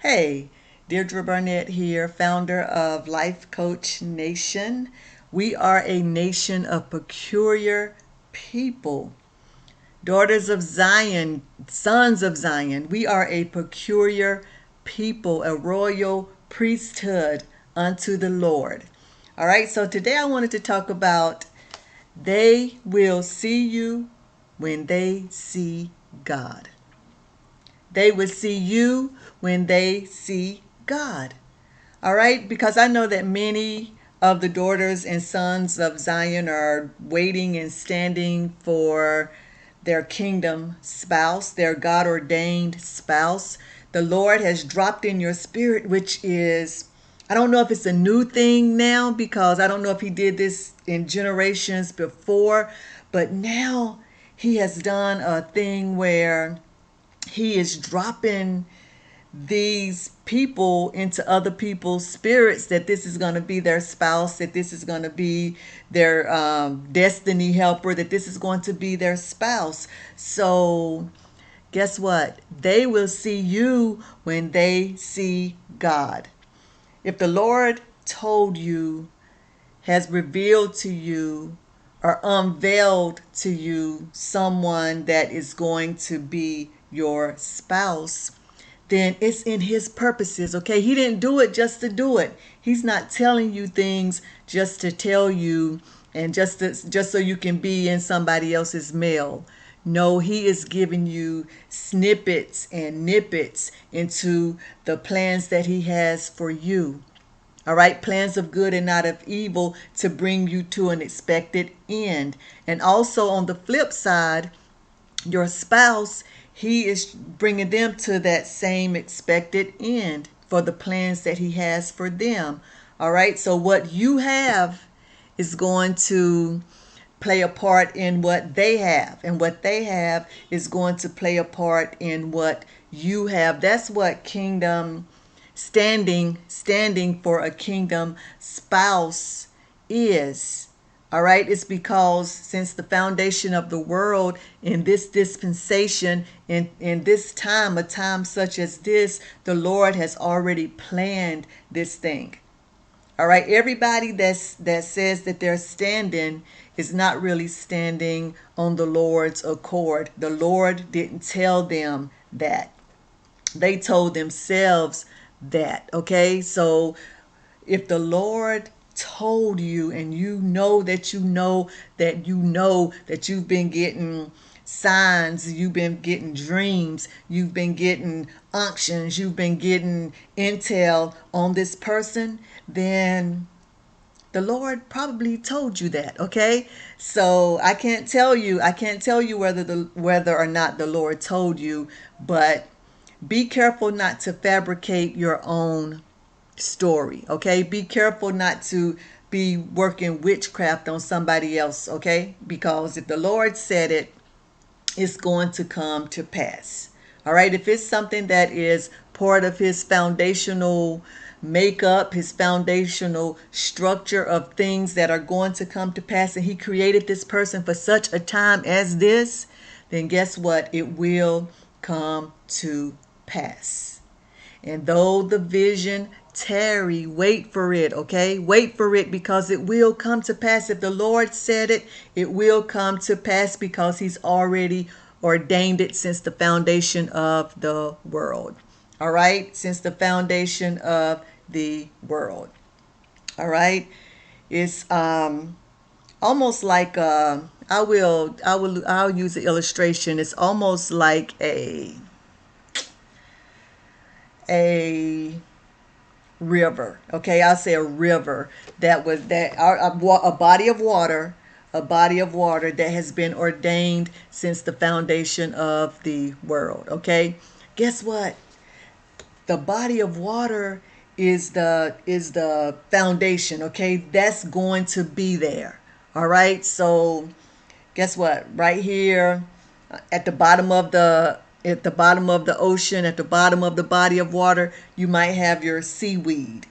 Hey, Deirdre Burnette here, founder of Life Coach Nation. We are a nation of peculiar people, daughters of Zion, sons of Zion. We are a peculiar people, a royal priesthood unto the Lord. All right, so today I wanted to talk about they will see you when they see God. They will see you when they see God. All right? Because I know that many of the daughters and sons of Zion are waiting and standing for their kingdom spouse, their God ordained spouse. The Lord has dropped in your spirit, which is, I don't know if it's a new thing now because I don't know if He did this in generations before, but now He has done a thing where He is dropping these people into other people's spirits that this is going to be their spouse, that this is going to be their destiny helper, that this is going to be their spouse. So guess what? They will see you when they see God. If the Lord told you, has revealed to you, or unveiled to you someone that is going to be your spouse, then it's in His purposes, okay? He didn't do it just to do it. He's not telling you things just to tell you and just so you can be in somebody else's mail. No, He is giving you snippets and nippets into the plans that He has for you. All right, plans of good and not of evil to bring you to an expected end. And also on the flip side, your spouse, He is bringing them to that same expected end for the plans that He has for them. All right, so what you have is going to play a part in what they have, and what they have is going to play a part in what you have. That's what kingdom standing for a kingdom spouse is. All right, it's because since the foundation of the world, in this dispensation, in this time, a time such as this, the Lord has already planned this thing. All right, everybody that says that they're standing is not really standing on the Lord's accord. The Lord didn't tell them that. They told themselves that. Okay, so if the Lord told you, and you know that you know that you know that you've been getting signs, you've been getting dreams, you've been getting unctions, you've been getting intel on this person, then the Lord probably told you that. Okay, so I can't tell you whether or not the Lord told you, but be careful not to fabricate your own story. Okay, be careful not to be working witchcraft on somebody else. Okay, because if the Lord said it, it's going to come to pass. All right, if it's something that is part of His foundational makeup, His foundational structure of things that are going to come to pass, and He created this person for such a time as this, then guess what? It will come to pass. And though the vision tarry, wait for it, okay? Wait for it, because it will come to pass. If the Lord said it, it will come to pass, because He's already ordained it since the foundation of the world. All right? Since the foundation of the world. All right? It's almost like I'll use the illustration. It's almost like a river. Okay, I'll say a river a body of water, that has been ordained since the foundation of the world. Okay, guess what? The body of water is the foundation. Okay, that's going to be there. All right, so guess what? Right here at the bottom of the ocean, at the bottom of the body of water, you might have your seaweed.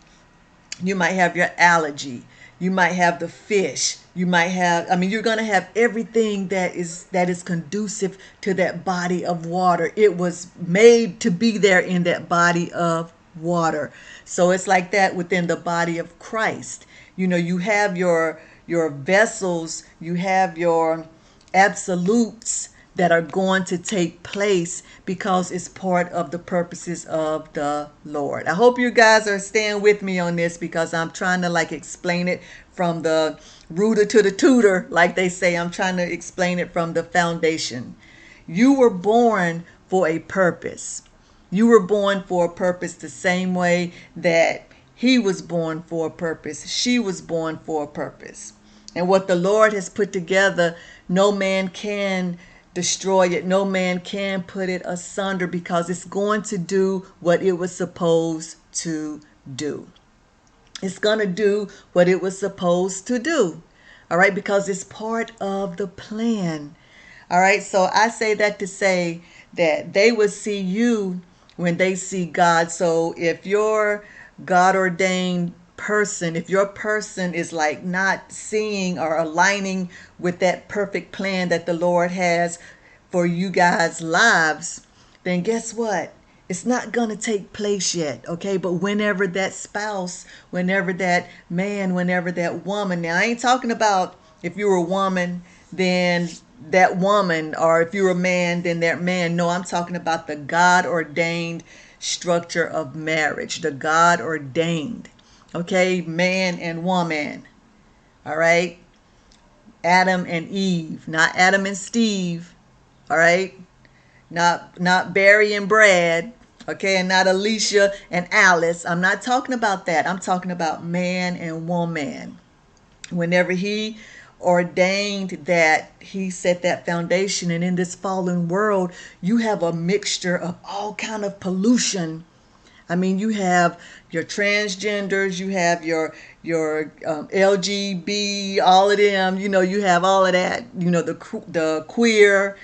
You might have your algae. You might have the fish. You might have, you're going to have everything that is conducive to that body of water. It was made to be there in that body of water. So it's like that within the body of Christ. You have your vessels, you have your absolutes that are going to take place because it's part of the purposes of the Lord. I hope you guys are staying with me on this because I'm trying to explain it from the rooter to the tutor, like they say. I'm trying to explain it from the foundation. You were born for a purpose. You were born for a purpose the same way that he was born for a purpose. She was born for a purpose. And what the Lord has put together, no man can destroy it. No man can put it asunder because it's going to do what it was supposed to do. It's going to do what it was supposed to do. All right, because it's part of the plan. All right, so I say that to say that they will see you when they see God. So if your God ordained person, if your person is not seeing or aligning with that perfect plan that the Lord has for you guys' lives, then guess what? It's not going to take place yet, okay? But whenever that spouse, whenever that man, whenever that woman, now I ain't talking about if you're a woman, then that woman, or if you're a man, then that man. No, I'm talking about the God ordained structure of marriage, the God ordained, okay, man and woman, all right? Adam and Eve, not Adam and Steve, all right? Not Barry and Brad, okay, and not Alicia and Alice. I'm not talking about that. I'm talking about man and woman. Whenever he ordained that, he set that foundation, and in this fallen world, you have a mixture of all kind of pollution. I mean, you have your transgenders, you have your LGB, all of them. You have all of that. The queer,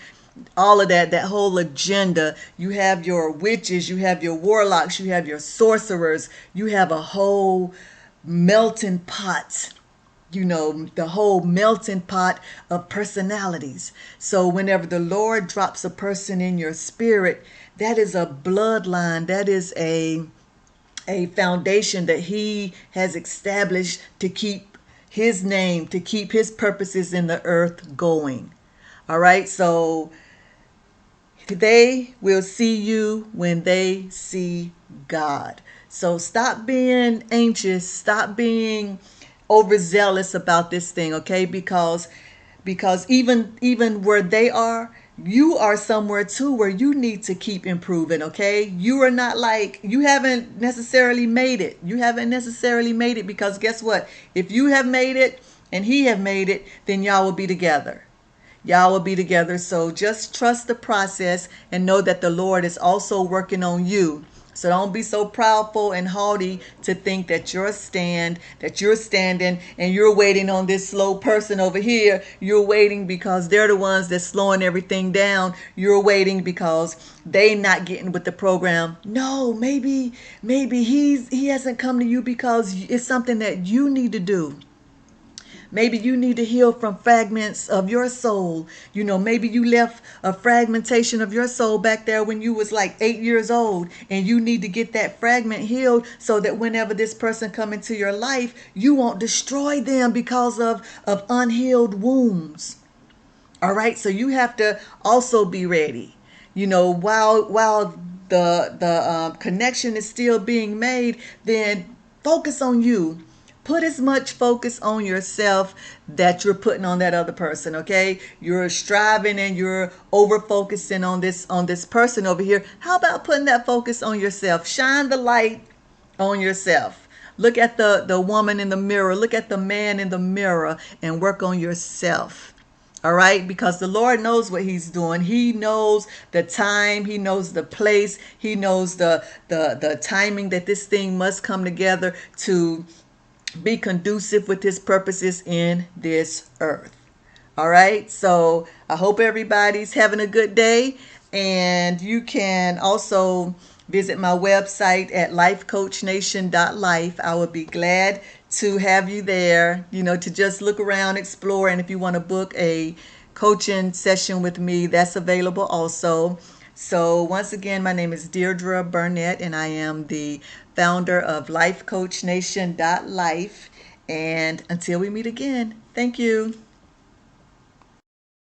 all of that whole agenda. You have your witches, you have your warlocks, you have your sorcerers. You have a whole melting pot. The whole melting pot of personalities. So whenever the Lord drops a person in your spirit, that is a bloodline. That is a foundation that he has established to keep his name, to keep his purposes in the earth going. All right. So they will see you when they see God. So stop being anxious. Stop being overzealous about this thing, okay? Because even where they are, you are somewhere too where you need to keep improving, okay? You are not you haven't necessarily made it. You haven't necessarily made it because guess what? If you have made it and he have made it, then y'all will be together. Y'all will be together. So just trust the process and know that the Lord is also working on you. So don't be so proudful and haughty to think that you're standing and you're waiting on this slow person over here. You're waiting because they're the ones that's slowing everything down. You're waiting because they not getting with the program. No, maybe he hasn't come to you because it's something that you need to do. Maybe you need to heal from fragments of your soul. Maybe you left a fragmentation of your soul back there when you was 8 years old, and you need to get that fragment healed so that whenever this person come into your life, you won't destroy them because of unhealed wounds. All right. So you have to also be ready, while the connection is still being made, then focus on you. Put as much focus on yourself that you're putting on that other person, okay? You're striving and you're over focusing on this person over here. How about putting that focus on yourself? Shine the light on yourself. Look at the woman in the mirror. Look at the man in the mirror and work on yourself. All right, because the Lord knows what he's doing. He knows the time, he knows the place, he knows the timing that this thing must come together to be conducive with his purposes in this earth. All right. So I hope everybody's having a good day, and you can also visit my website at lifecoachnation.life. I would be glad to have you there, to just look around, explore. And if you want to book a coaching session with me, that's available also. So once again, my name is Deirdre Burnette, and I am the founder of LifeCoachNation.Life. And until we meet again, thank you.